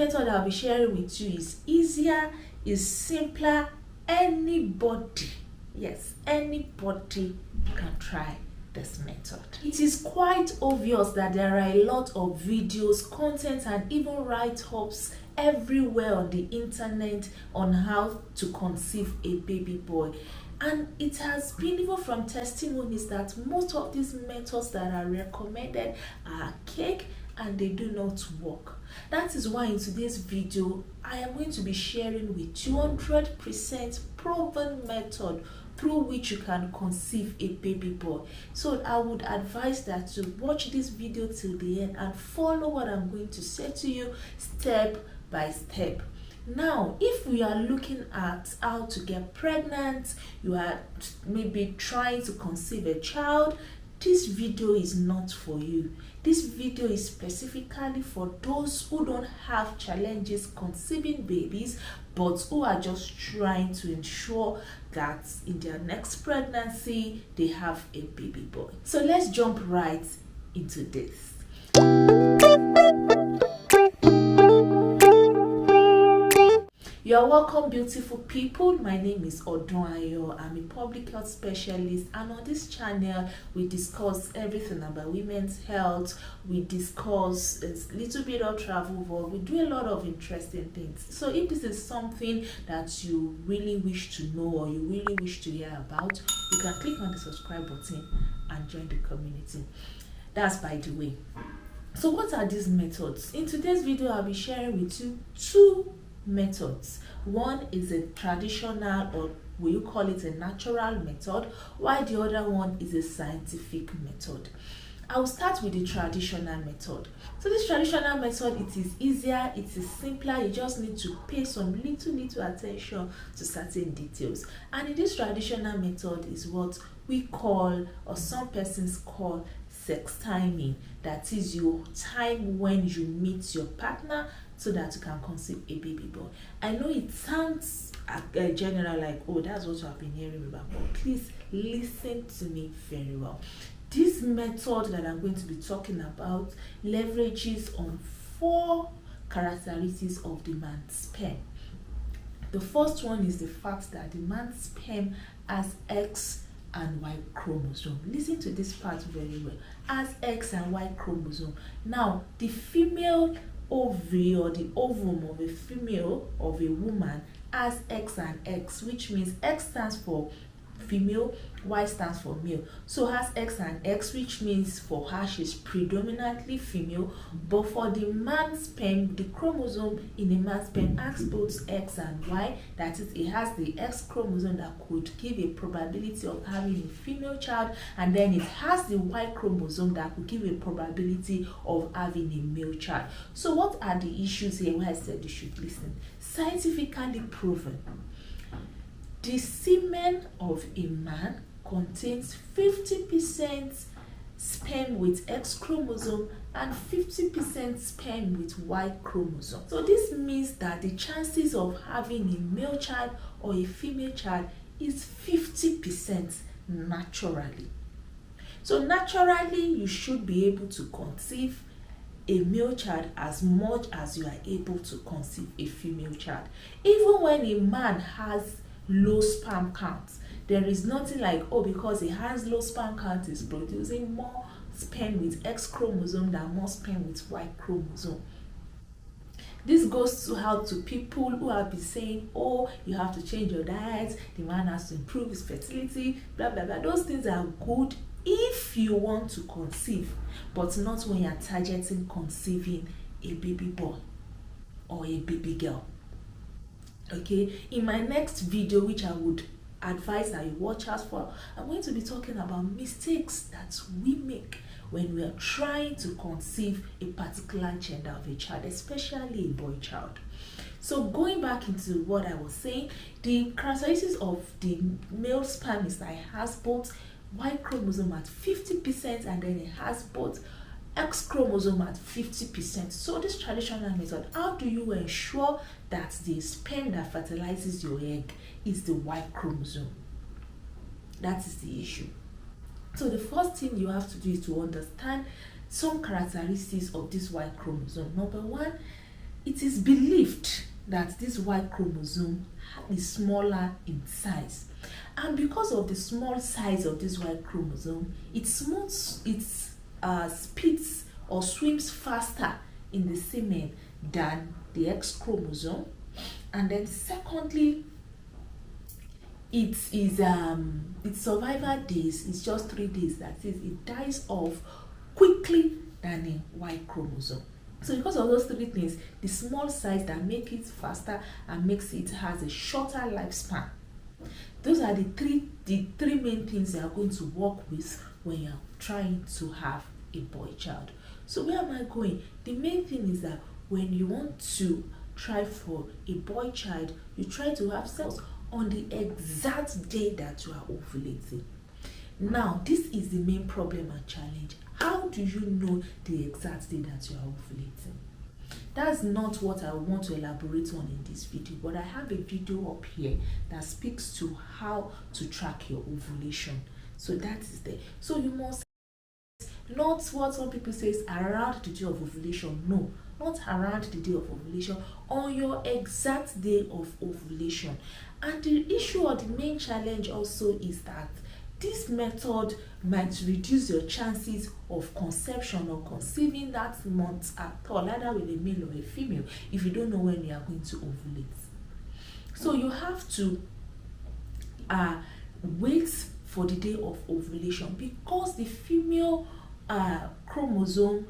method I'll be sharing with you is easier, is simpler. Anybody, yes, anybody can try this method. It is quite obvious that there are a lot of videos, content, and even write-ups everywhere on the internet on how to conceive a baby boy. And it has been even from testimonies that most of these methods that are recommended are cake and they do not work. That is why in today's video, I am going to be sharing with you 100% proven method through which you can conceive a baby boy. So I would advise that to watch this video till the end and follow what I'm going to say to you step by step. Now, if we are looking at how to get pregnant, you are maybe trying to conceive a child, this video is not for you. This video is specifically for those who don't have challenges conceiving babies, but who are just trying to ensure that in their next pregnancy, they have a baby boy. So let's jump right into this. You are welcome, beautiful people. My name is Odunayo. I'm a public health specialist, and on this channel we discuss everything about women's health. We discuss a little bit of travel, but we do a lot of interesting things. So if this is something that you really wish to know or you really wish to hear about, you can click on the subscribe button and join the community. That's by the way. So what are these methods? In today's video, I'll be sharing with you two methods. One is a traditional, or will you call it a natural method, while the other one is a scientific method. I'll start with the traditional method. So this traditional method, it is easier, it is simpler. You just need to pay some little attention to certain details. And in this traditional method is what we call, or some persons call, sex timing. That is your time when you meet your partner so that you can conceive a baby boy. I know it sounds general, like, oh, that's what I've been hearing about, but please listen to me very well. This method that I'm going to be talking about leverages on 4 characteristics of the man's sperm. The first one is the fact that the man's sperm has X and Y chromosome. Listen to this part very well. As X and Y chromosome. Now, the female ovary or the ovum of a female, of a woman, has X and X, which means X stands for female, Y stands for male. So has X and X, which means for her she's predominantly female, but for the man's sperm, the chromosome in a man's sperm has both X and Y. That is, it has the X chromosome that could give a probability of having a female child, and then it has the Y chromosome that could give a probability of having a male child. So what are the issues here? Why I said you should listen. Scientifically proven, the semen of a man contains 50% sperm with X chromosome and 50% sperm with Y chromosome. So this means that the chances of having a male child or a female child is 50% naturally. So naturally, you should be able to conceive a male child as much as you are able to conceive a female child. Even when a man has low sperm count, there is nothing like, oh, because he has low sperm count, is producing more sperm with X chromosome than more sperm with Y chromosome. This goes to how to people who have been saying, oh, you have to change your diet, the man has to improve his fertility, blah blah blah. Those things are good if you want to conceive, but not when you're targeting conceiving a baby boy or a baby girl. Okay, in my next video, which I would advise that you watch out for, I'm going to be talking about mistakes that we make when we are trying to conceive a particular gender of a child, especially a boy child. So going back into what I was saying, the characteristics of the male sperm is that it has both Y chromosome at 50% and then it has both X chromosome at 50%. So this traditional method, how do you ensure that the sperm that fertilizes your egg is the Y chromosome? That is the issue. So the first thing you have to do is to understand some characteristics of this Y chromosome. Number one, it is believed that this Y chromosome is smaller in size, and because of the small size of this Y chromosome, it speeds or swims faster in the semen than the X chromosome. And then secondly, its survival days is just 3 days. That is, it dies off quickly than a Y chromosome. So because of those 3 things, the small size that make it faster and makes it has a shorter lifespan. Those are the three main things you are going to work with when you're trying to have a boy child. So where am I going? The main thing is that when you want to try for a boy child, you try to have sex on the exact day that you are ovulating. Now, this is the main problem and challenge. How do you know the exact day that you are ovulating? That's not what I want to elaborate on in this video, but I have a video up here that speaks to how to track your ovulation. So that is there. So you must not what some people say is around the day of ovulation. No, not around the day of ovulation, on your exact day of ovulation. And the issue or the main challenge also is that this method might reduce your chances of conception or conceiving that month at all, either with a male or a female, if you don't know when you are going to ovulate. So you have to wait for the day of ovulation, because the female chromosome,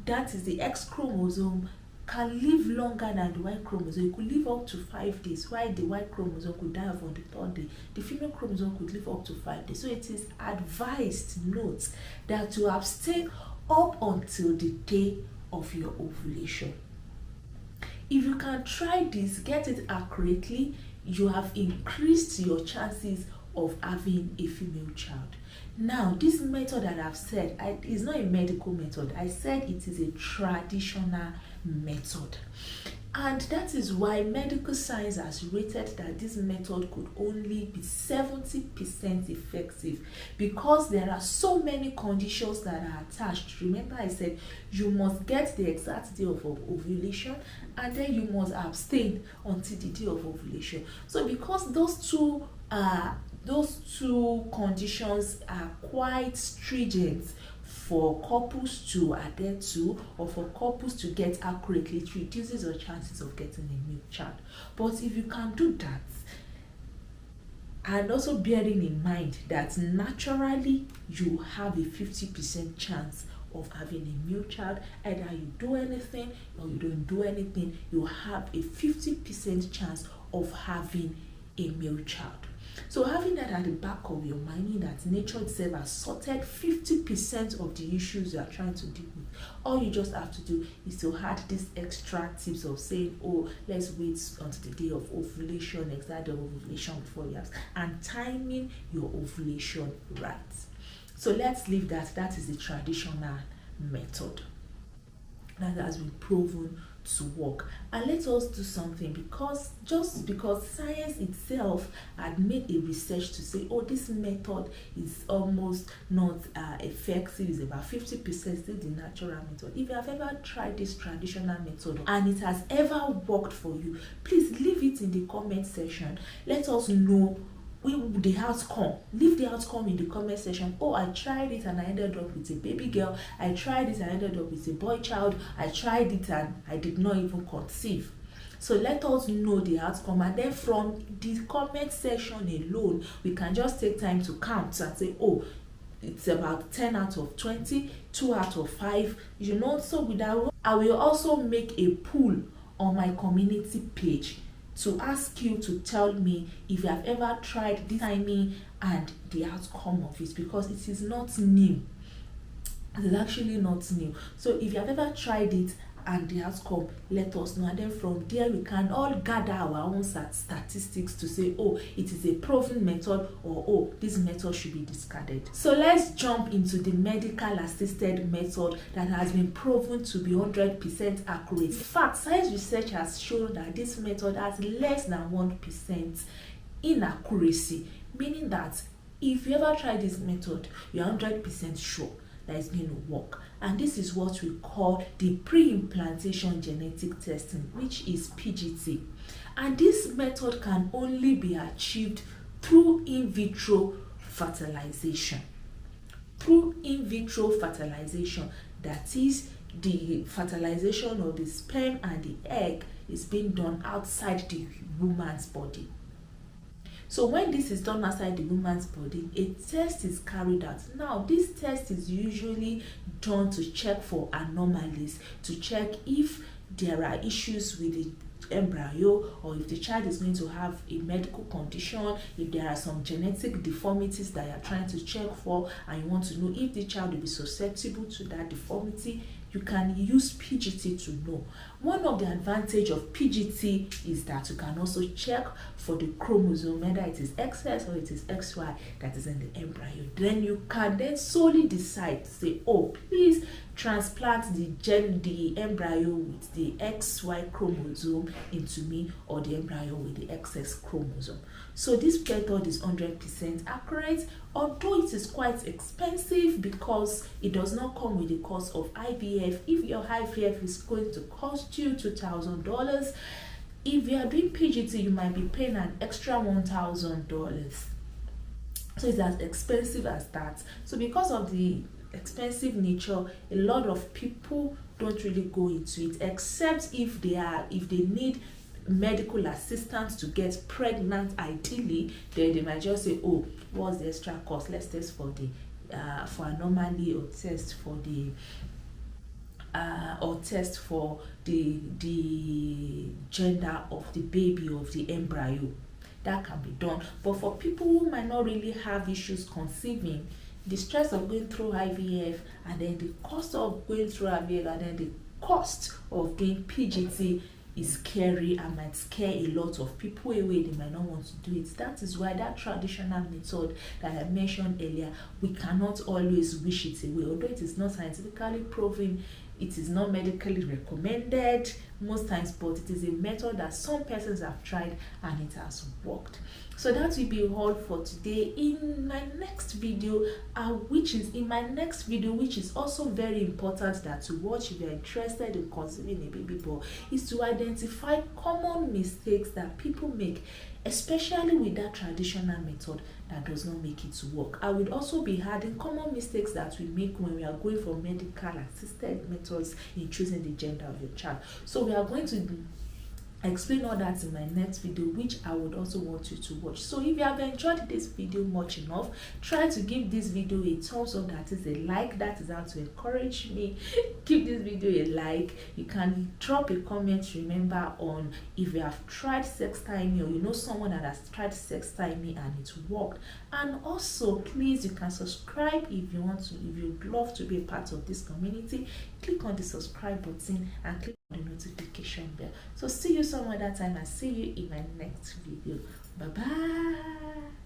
that is the X chromosome, can live longer than the Y chromosome. It could live up to 5 days, while the Y chromosome could die on the 3rd day. The female chromosome could live up to 5 days. So it is advised, note, that to abstain up until the day of your ovulation. If you can try this, get it accurately, you have increased your chances of having a female child. Now, this method that I've said is not a medical method. I said it is a traditional method, and that is why medical science has rated that this method could only be 70% effective, because there are so many conditions that are attached. Remember, I said you must get the exact day of ovulation, and then you must abstain until the day of ovulation. So because those two conditions are quite stringent for couples to adhere to, or for couples to get accurately, it reduces your chances of getting a male child. But if you can do that, and also bearing in mind that naturally you have a 50% chance of having a male child, either you do anything or you don't do anything, you have a 50% chance of having a male child. So having that at the back of your mind, meaning that nature itself has sorted 50% of the issues you are trying to deal with, all you just have to do is to add this extra tips of saying, oh, let's wait until the day of ovulation, exact day of ovulation before you have, and timing your ovulation right. So let's leave that. That is the traditional method that has been proven to work. And let us do something, because science itself had made a research to say, oh, this method is almost not effective, it's about 50% still the natural method. If you have ever tried this traditional method and it has ever worked for you, please leave it in the comment section. Let us know the outcome. Leave the outcome in the comment section. Oh, I tried it and I ended up with a baby girl. I tried it and I ended up with a boy child. I tried it and I did not even conceive. So let us know the outcome, and then from the comment section alone, we can just take time to count and say, oh, it's about 10 out of 20, 2 out of 5, you know. So with that, I will also make a poll on my community page to ask you to tell me if you have ever tried this timing and the outcome of it, because it is not new. It is actually not new. So if you have ever tried it and the outcome, let us know, and then from there we can all gather our own statistics to say, oh, it is a proven method, or oh, this method should be discarded. So let's jump into the medical assisted method that has been proven to be 100% accurate. In fact, science research has shown that this method has less than 1% inaccuracy, meaning that if you ever try this method, you're 100% sure that it's going to work. and this is what we call the pre-implantation genetic testing, which is PGT. And this method can only be achieved through in vitro fertilization. Through in vitro fertilization, that is, the fertilization of the sperm and the egg is being done outside the woman's body. So when this is done outside the woman's body, a test is carried out. Now, this test is usually done to check for anomalies, to check if there are issues with the embryo, or if the child is going to have a medical condition, if there are some genetic deformities that you are trying to check for, and you want to know if the child will be susceptible to that deformity, you can use PGT to know. One of the advantages of PGT is that you can also check for the chromosome, whether it is XX or it is XY that is in the embryo. Then you can then solely decide to say, oh, please transplant the embryo with the XY chromosome into me, or the embryo with the XX chromosome. So this method is 100% accurate, although it is quite expensive because it does not come with the cost of IVF. If your IVF is going to cost you $2,000, if you are doing PGT, you might be paying an extra $1,000. So it's as expensive as that. So because of the expensive nature, a lot of people don't really go into it, except if they need medical assistance to get pregnant. Ideally, then they might just say, oh, what's the extra cost? Let's test for the for anomaly, or test for the gender of the baby, of the embryo. That can be done. But for people who might not really have issues conceiving, the stress of going through IVF, and then the cost of going through IVF, and then the cost of doing PGT is scary and might scare a lot of people away. They might not want to do it. That is why that traditional method that I mentioned earlier, we cannot always wish it away. Although it is not scientifically proven, it is not medically recommended most times, but it is a method that some persons have tried and it has worked. So that will be all for today. In my next video, which is also very important that to watch if you're interested in conceiving a baby boy, is to identify common mistakes that people make, especially with that traditional method that does not make it to work. I will also be adding common mistakes that we make when we are going for medical assisted methods in choosing the gender of your child. So we are going to explain all that in my next video, which I would also want you to watch. So if you have enjoyed this video much enough, try to give this video a thumbs up, that is a like. That is how to encourage me. Give this video a like. You can drop a comment, remember, on if you have tried sextiming, or you know someone that has tried sextiming and it worked. And also, please, you can subscribe if you want to. If you'd love to be a part of this community, click on the subscribe button and click on the notification bell. So see you some other time, and see you in my next video. Bye bye.